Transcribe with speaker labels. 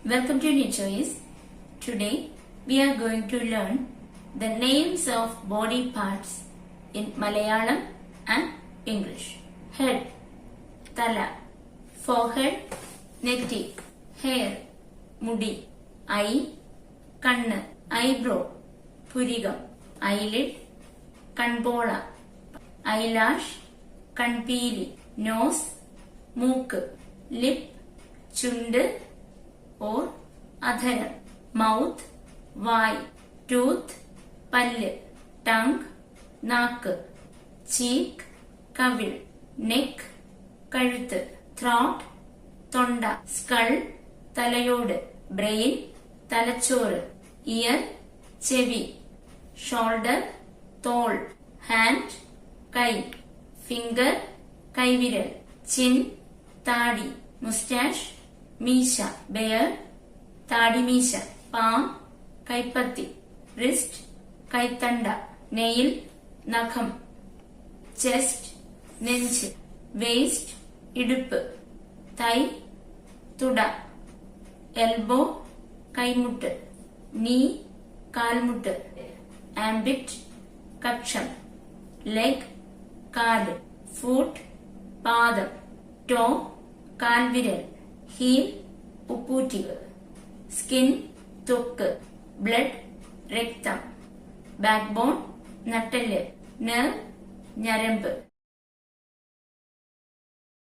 Speaker 1: Welcome to New Choice. Today we are going to learn the names of body parts in Malayalam and English. Head, tala. Forehead, netti. Hair, mudi. Eye, kannu. Eyebrow, purigam. Eyelid, kanbola. Eyelash, kanpili. Nose, mook. Lip, chundu or adharam. Mouth, vai. Tooth, pallu. Tongue, naak. Cheek, kavil. Neck, kazhuthu. Throat, tonda. Skull, talayodu. Brain, തലച്ചോറ്. Ear, ചെവി. Shoulder, തോൾ. Hand, കൈ. Finger, കൈവിരൽ. Chin, താടി. Mustache, മീശ. Beard, താടിമീശ. Palm, കൈപ്പത്തി. Wrist, കൈത്തണ്ട. Nail, നഖം. Chest, നെഞ്ച്. Waist, ഇടുപ്പ്. Thigh, തുട. Elbow, കൈമുട്ട്. Knee, കാൽമുട്ട്. Armpit, കക്ഷം. Leg, കാല്. Foot, പാദം. Toe, കാൽവിരൽ. Heel, ഉപ്പൂറ്റി. Skin, ത്വക്ക്. Blood, രക്തം. Backbone, നട്ടെല്ല്. Nerve, ഞരമ്പ്.